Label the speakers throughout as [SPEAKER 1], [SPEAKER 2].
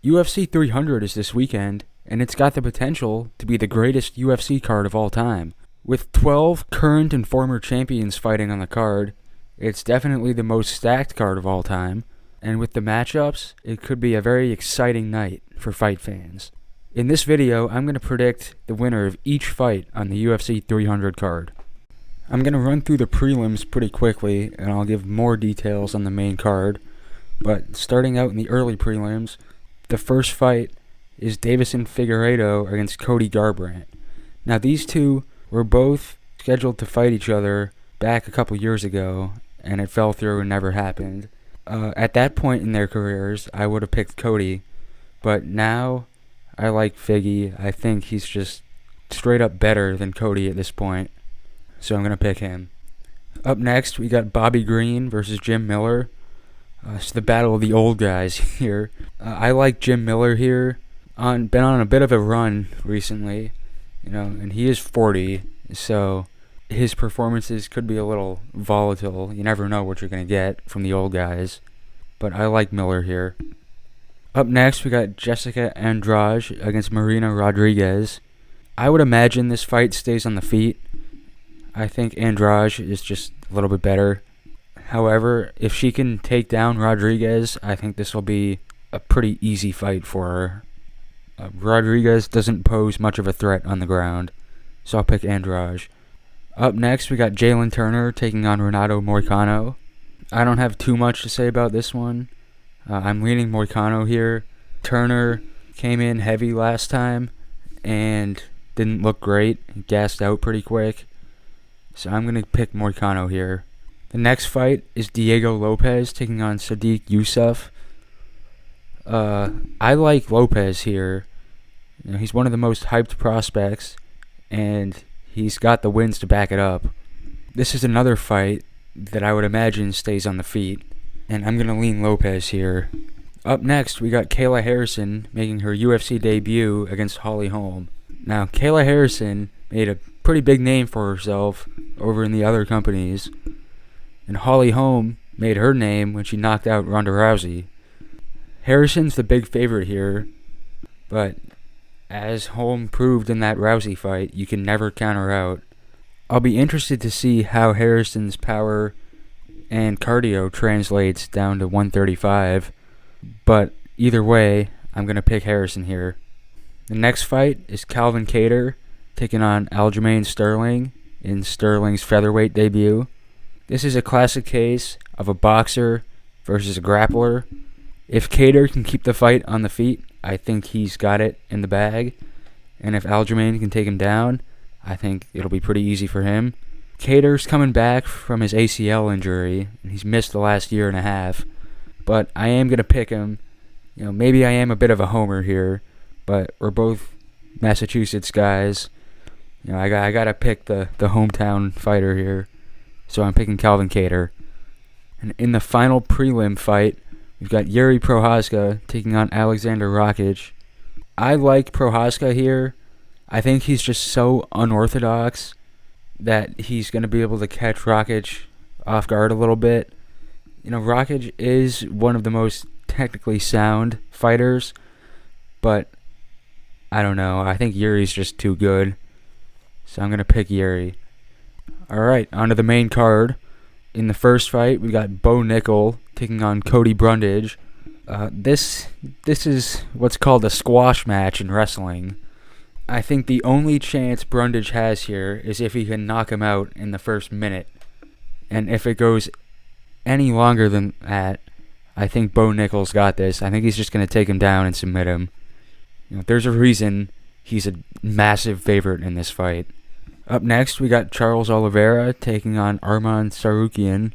[SPEAKER 1] UFC 300 is this weekend, and it's got the potential to be the greatest UFC card of all time. With 12 current and former champions fighting on the card, it's definitely the most stacked card of all time, and with the matchups, it could be a very exciting night for fight fans. In this video, I'm going to predict the winner of each fight on the UFC 300 card. I'm going to run through the prelims pretty quickly, and I'll give more details on the main card, but starting out in the early prelims, the first fight is Deiveson Figueiredo against Cody Garbrandt. Now, these two were both scheduled to fight each other back a couple years ago, and it fell through and never happened. At that point in their careers, I would have picked Cody, but now I like Figgy. I think he's just straight up better than Cody at this point, so I'm going to pick him. Up next, we got Bobby Green versus Jim Miller. It's the battle of the old guys here. I like Jim Miller here. Been on a bit of a run recently, and he is 40, so his performances could be a little volatile. You never know what you're going to get from the old guys, but I like Miller here. Up next, we got Jessica Andrade against Marina Rodriguez. I would imagine this fight stays on the feet. I think Andrade is just a little bit better. However, if she can take down Rodriguez, I think this will be a pretty easy fight for her. Rodriguez doesn't pose much of a threat on the ground, so I'll pick Andrade. Up next, we got Jalen Turner taking on Renato Moicano. I don't have too much to say about this one. I'm leaning Moicano here. Turner came in heavy last time and didn't look great. He gassed out pretty quick, so I'm going to pick Moicano here. The next fight is Diego Lopez taking on Sodiq Yusuff. I like Lopez here. He's one of the most hyped prospects, and he's got the wins to back it up. This is another fight that I would imagine stays on the feet, and I'm going to lean Lopez here. Up next, we got Kayla Harrison making her UFC debut against Holly Holm. Now, Kayla Harrison made a pretty big name for herself over in the other companies, and Holly Holm made her name when she knocked out Ronda Rousey. Harrison's the big favorite here, but as Holm proved in that Rousey fight, you can never count her out. I'll be interested to see how Harrison's power and cardio translates down to 135, but either way, I'm going to pick Harrison here. The next fight is Calvin Kattar taking on Aljamain Sterling in Sterling's featherweight debut. This is a classic case of a boxer versus a grappler. If Kattar can keep the fight on the feet, I think he's got it in the bag. And if Aljamain can take him down, I think it'll be pretty easy for him. Kattar's coming back from his ACL injury, and he's missed the last year and a half. But I am going to pick him. Maybe I am a bit of a homer here, but we're both Massachusetts guys. I got to pick the hometown fighter here. So I'm picking Calvin Kattar. And in the final prelim fight, we've got Yuri Prochazka taking on Alexander Rakic. I like Prochazka here. I think he's just so unorthodox that he's going to be able to catch Rakic off guard a little bit. Rakic is one of the most technically sound fighters, but I don't know. I think Yuri's just too good. So I'm going to pick Yuri. Alright, on to the main card. In the first fight, we got Bo Nickel taking on Cody Brundage. This is what's called a squash match in wrestling. I think the only chance Brundage has here is if he can knock him out in the first minute. And if it goes any longer than that, I think Bo Nickel's got this. I think he's just going to take him down and submit him. There's a reason he's a massive favorite in this fight. Up next, we got Charles Oliveira taking on Arman Tsarukyan.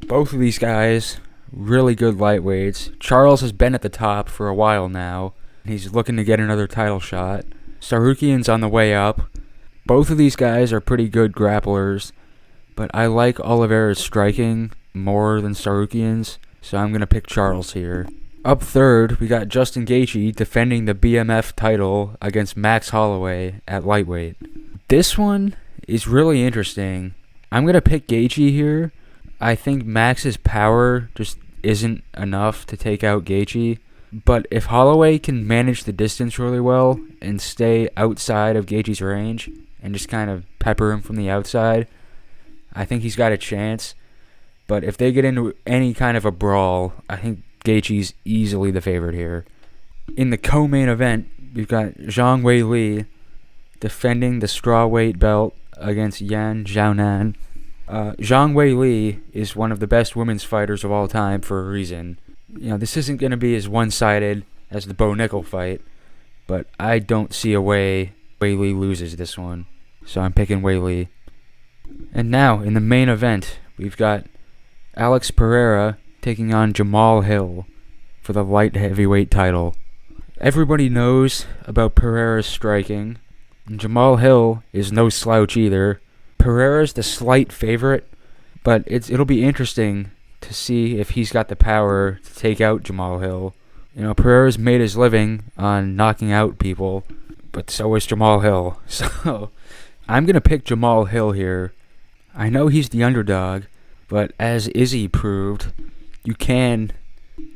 [SPEAKER 1] Both of these guys, really good lightweights. Charles has been at the top for a while now. He's looking to get another title shot. Tsarukyan's on the way up. Both of these guys are pretty good grapplers, but I like Oliveira's striking more than Tsarukyan's, so I'm going to pick Charles here. Up third, we got Justin Gaethje defending the BMF title against Max Holloway at lightweight. This one is really interesting. I'm going to pick Gaethje here. I think Max's power just isn't enough to take out Gaethje. But if Holloway can manage the distance really well and stay outside of Gaethje's range and just kind of pepper him from the outside, I think he's got a chance. But if they get into any kind of a brawl, I think Gaethje's easily the favorite here. In the co-main event, we've got Zhang Weili defending the strawweight belt against Yan Xiaonan. Zhang Weili is one of the best women's fighters of all time for a reason. This isn't going to be as one-sided as the Bo Nickel fight, but I don't see a way Weili loses this one. So I'm picking Weili. And now, in the main event, we've got Alex Pereira taking on Jamal Hill for the light heavyweight title. Everybody knows about Pereira's striking, and Jamal Hill is no slouch either. Pereira's the slight favorite, but it'll be interesting to see if he's got the power to take out Jamal Hill. Pereira's made his living on knocking out people, but so is Jamal Hill. So I'm going to pick Jamal Hill here. I know he's the underdog, but as Izzy proved, you can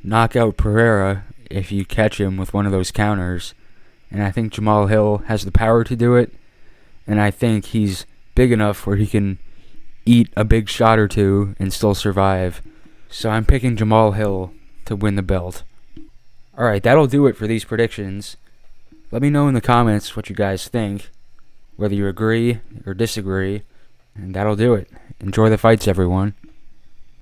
[SPEAKER 1] knock out Pereira if you catch him with one of those counters. And I think Jamal Hill has the power to do it, and I think he's big enough where he can eat a big shot or two and still survive. So I'm picking Jamal Hill to win the belt. Alright, that'll do it for these predictions. Let me know in the comments what you guys think, whether you agree or disagree, and that'll do it. Enjoy the fights, everyone.